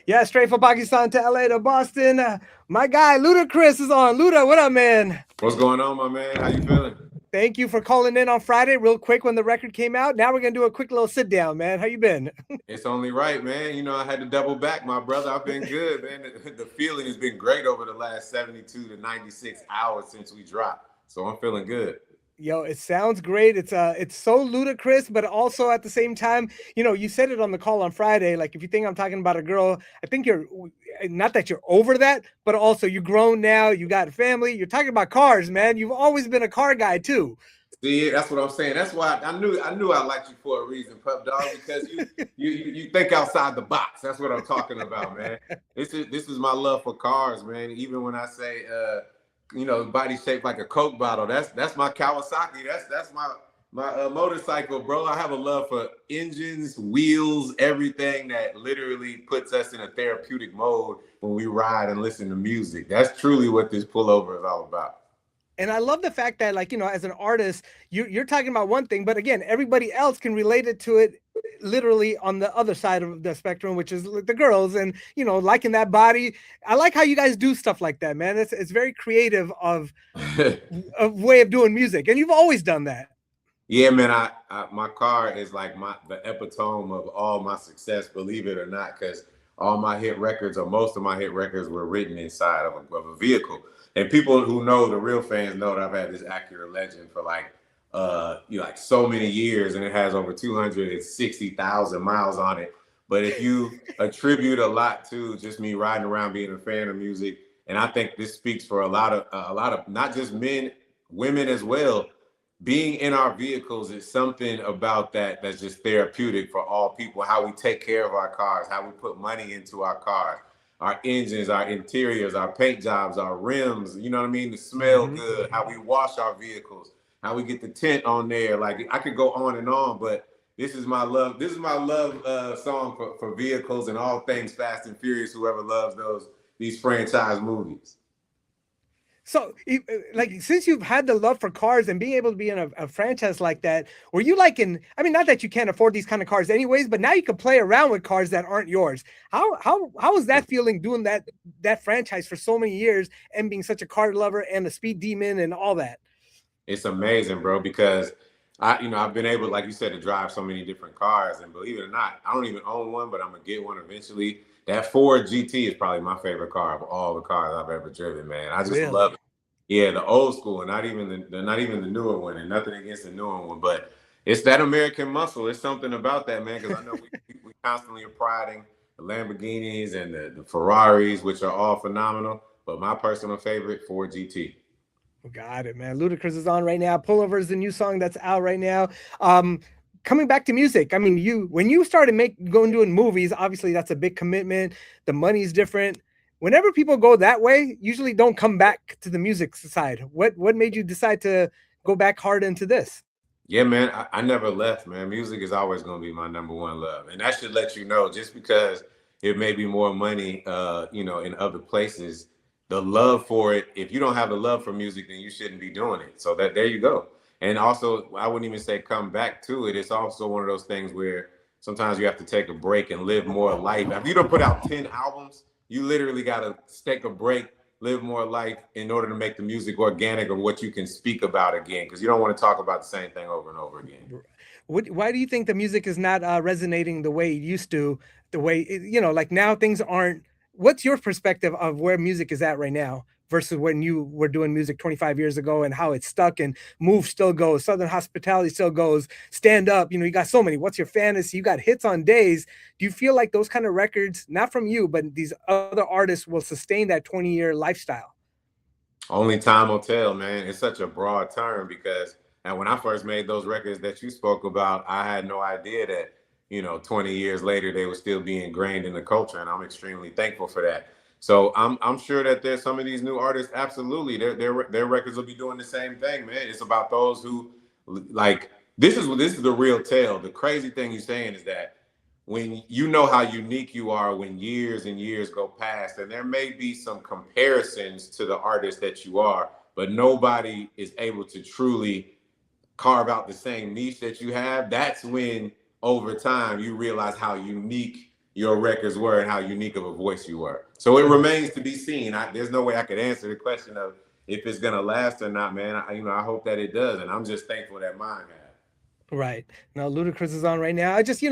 Yeah, straight from Pakistan to LA to Boston. My guy Ludacris is on. Luda, what up, man? What's going on, my man? How you feeling? Thank you for calling in on Friday, real quick when the record came out. Now we're gonna do a quick little sit down, man. How you been? It's only right, man. You know, I had to double back, my brother. I've been good, man. The feeling has been great over the last 72 to 96 hours since we dropped. So I'm feeling good. Yo, it sounds great. It's so ludicrous, but also at the same time, you said it on the call on Friday. Like, if you think I'm talking about a girl, I think you're not that you're over that, but also you're grown now. You got a family. You're talking about cars, man. You've always been a car guy too. See, that's what I'm saying. That's why I knew I liked you for a reason, Pup Dawg, because you think outside the box. That's what I'm talking about, man. This is my love for cars, man. Even when I say body shaped like a Coke bottle, that's my Kawasaki. That's my motorcycle, bro. I have a love for engines, wheels, everything that literally puts us in a therapeutic mode when we ride and listen to music. That's truly what this pullover is all about. And I love the fact that, like, as an artist, you're talking about one thing, but again, everybody else can relate it to it literally on the other side of the spectrum, which is the girls and, liking that body. I like how you guys do stuff like that, man. It's very creative of a way of doing music. And you've always done that. Yeah, man, my car is like the epitome of all my success, believe it or not, because all my hit records or most of my hit records were written inside of a vehicle. And people who know, the real fans know that I've had this Acura Legend for like so many years, and it has over 260,000 miles on it. But if you attribute a lot to just me riding around being a fan of music, and I think this speaks for a lot of not just men, women as well. Being in our vehicles is something about that's just therapeutic for all people. How we take care of our cars, how we put money into our cars, our engines, our interiors, our paint jobs, our rims, you know what I mean? The smell good, how we wash our vehicles, how we get the tint on there. Like, I could go on and on, but this is my love. This is my love song for vehicles and all things Fast and Furious, whoever loves these franchise movies. So, like, since you've had the love for cars and being able to be in a franchise like that, were you like I mean, not that you can't afford these kind of cars anyways, but now you can play around with cars that aren't yours. How was that feeling doing that franchise for so many years and being such a car lover and a speed demon and all that? It's amazing, bro, because I've been able, like you said, to drive so many different cars, and believe it or not, I don't even own one, but I'm gonna get one eventually. That Ford GT is probably my favorite car of all the cars I've ever driven, man. I just love it. Yeah, the old school, and not even the newer one, and nothing against the newer one, but it's that American muscle. It's something about that, man, because I know we constantly are priding the Lamborghinis and the Ferraris, which are all phenomenal, but my personal favorite, Ford GT. Got it, man. Ludacris is on right now. Pullover is the new song that's out right now. Coming back to music, I mean, when you started going doing movies, obviously that's a big commitment. The money's different. Whenever people go that way, usually don't come back to the music side. What made you decide to go back hard into this? Yeah, man, I never left, man. Music is always going to be my number one love. And that should let you know, just because it may be more money, in other places, the love for it, if you don't have the love for music, then you shouldn't be doing it. So there you go. And also, I wouldn't even say come back to it. It's also one of those things where sometimes you have to take a break and live more life. If you don't put out 10 albums, you literally got to take a break, live more life in order to make the music organic of what you can speak about again, because you don't want to talk about the same thing over and over again. Why do you think the music is not resonating the way it used to? The way like now things aren't. What's your perspective of where music is at right now versus when you were doing music 25 years ago and how it's stuck and Move still goes, Southern Hospitality still goes, Stand Up, you got so many. What's your fantasy? You got hits on days. Do you feel like those kind of records, not from you, but these other artists will sustain that 20-year lifestyle? Only time will tell, man. It's such a broad term because, and when I first made those records that you spoke about, I had no idea that, 20 years later, they would still be ingrained in the culture. And I'm extremely thankful for that. So I'm sure that there's some of these new artists, absolutely, their records will be doing the same thing, man. It's about those who, like, this is the real tale. The crazy thing you're saying is that when you know how unique you are when years and years go past, and there may be some comparisons to the artist that you are, but nobody is able to truly carve out the same niche that you have. That's when over time you realize how unique your records were and how unique of a voice you were. So it remains to be seen. There's no way I could answer the question of if it's gonna last or not, man. I hope that it does, and I'm just thankful that mine has. Right. Now Ludacris is on right now. I just,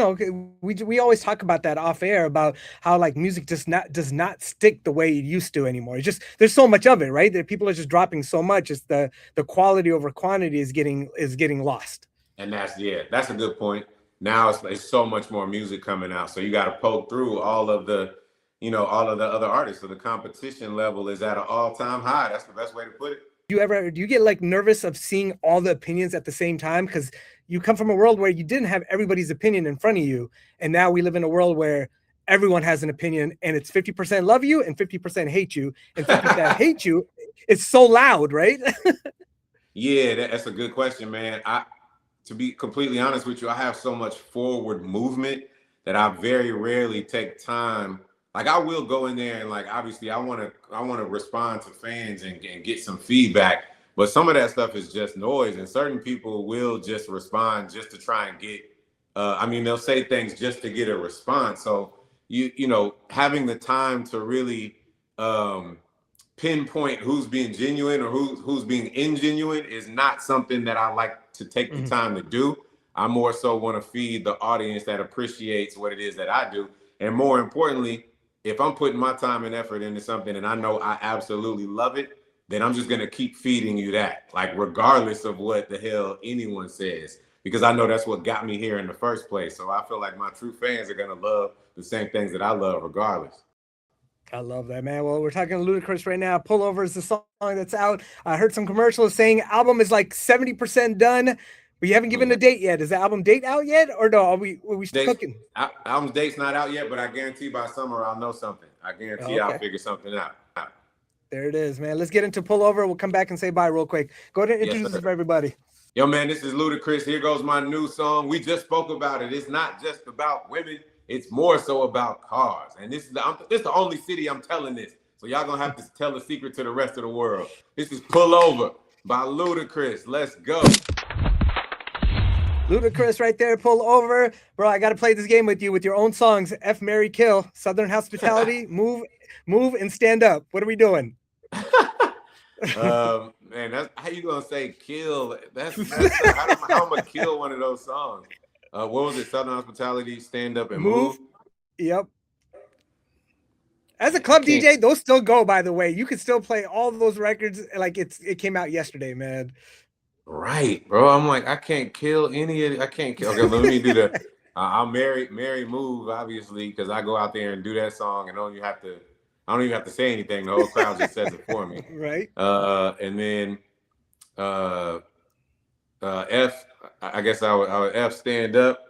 we always talk about that off air about how like music just not does not stick the way it used to anymore. It's just there's so much of it, right? That people are just dropping so much. It's the quality over quantity is getting lost. And that's a good point. Now it's so much more music coming out, so you got to poke through all of the other artists. So the competition level is at an all-time high. That's the best way to put it. Do you get like nervous of seeing all the opinions at the same time? Because you come from a world where you didn't have everybody's opinion in front of you, and now we live in a world where everyone has an opinion, and it's 50% love you and 50% hate you, and 50% hate you. It's so loud, right? Yeah, that's a good question, man. To be completely honest with you, I have so much forward movement that I very rarely take time. Like I will go in there and like obviously I want to respond to fans and get some feedback, but some of that stuff is just noise, and certain people will just respond just to try and get. They'll say things just to get a response. So having the time to really pinpoint who's being genuine or who's being ingenuine is not something that I like to take the time to do. I more so want to feed the audience that appreciates what it is that I do, and more importantly, if I'm putting my time and effort into something and I know I absolutely love it, then I'm just going to keep feeding you that, like regardless of what the hell anyone says, because I know that's what got me here in the first place. So I feel like my true fans are going to love the same things that I love regardless. I love that, man. Well, we're talking to Ludacris right now. Pullover is the song that's out. I heard some commercials saying album is like 70% done. But you haven't given a date yet. Is the album date out yet, or no? Are we still cooking? Album's date's not out yet, but I guarantee by summer I'll know something. I guarantee I'll figure something out. There it is, man. Let's get into Pullover. We'll come back and say bye real quick. Go ahead and introduce us for everybody. Yo, man, this is Ludacris. Here goes my new song. We just spoke about it. It's not just about women. It's more so about cars. And this is the only city I'm telling this. So y'all gonna have to tell the secret to the rest of the world. This is Pullover by Ludacris. Let's go. Ludacris right there, Pull Over. Bro, I got to play this game with you with your own songs. F, Marry, Kill, Southern Hospitality, Move, and Stand Up. What are we doing? Man, that's how you going to say kill? That's how am I going to kill one of those songs? What was it? Southern Hospitality, Stand Up, and Move? Yep. As a club DJ, those still go, by the way. You can still play all those records like it came out yesterday, man. Right, bro. I'm like, I can't kill any of it. I can't kill. Okay, let me do the. I'll marry, move, obviously, because I go out there and do that song, and I don't even have to say anything. The whole crowd just says it for me. Right. And then F. I guess I would F Stand Up,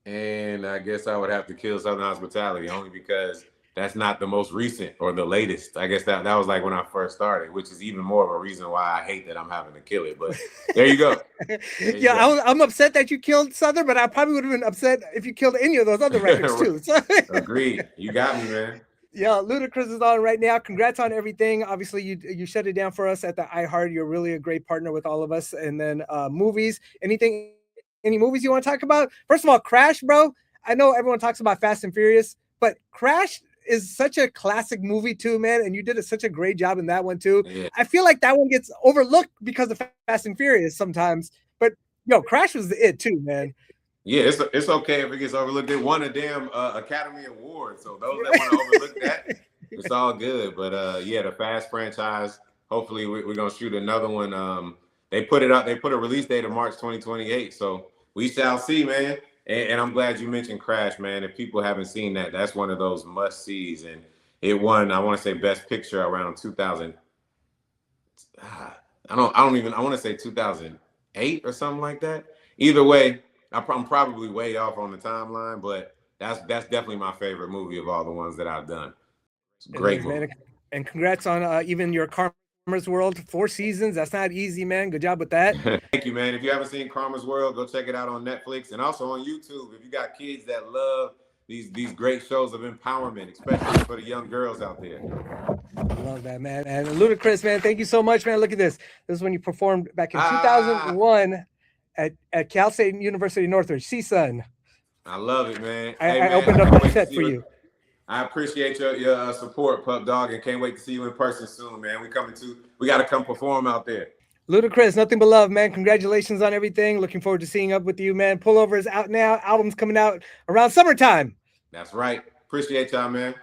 and I guess I would have to kill Southern Hospitality only because that's not the most recent or the latest. I guess that was like when I first started, which is even more of a reason why I hate that I'm having to kill it. But there you go. I'm upset that you killed Southern, but I probably would have been upset if you killed any of those other records too. So. Agreed. You got me, man. Yeah, Ludacris is on right now. Congrats on everything. Obviously, you shut it down for us at the iHeart. You're really a great partner with all of us. And then movies. Any movies you want to talk about? First of all, Crash, bro. I know everyone talks about Fast and Furious, but Crash is such a classic movie too, man, and you did such a great job in that one too. Yeah. I feel like that one gets overlooked because of Fast and Furious sometimes, but Crash was it too, man. Yeah, it's okay if it gets overlooked. It won a damn Academy Award, so those that want to overlook that, it's all good. But the Fast franchise. Hopefully, we're gonna shoot another one. They put it out. They put a release date of March 2028, so we shall see, man. And I'm glad you mentioned Crash, man. If people haven't seen that, that's one of those must-sees. And it won, I want to say, Best Picture around 2000. I want to say 2008 or something like that. Either way, I'm probably way off on the timeline, but that's definitely my favorite movie of all the ones that I've done. It's a great movie. And congrats on even your Karma's World 4 seasons. That's not easy, man. Good job with that. Thank you, man. If you haven't seen Karma's World, go check it out on Netflix and also on YouTube. If you got kids that love these great shows of empowerment, especially for the young girls out there. I love that, man. And Ludacris, man, thank you so much, man. Look at this. This is when you performed back in 2001 at Cal State University Northridge, CSUN. I love it, man. I opened up that set for you. I appreciate your support, Pup Dawg, and can't wait to see you in person soon, man. We got to come perform out there. Ludacris, nothing but love, man. Congratulations on everything. Looking forward to seeing up with you, man. Pullover is out now. Album's coming out around summertime. That's right. Appreciate y'all, man.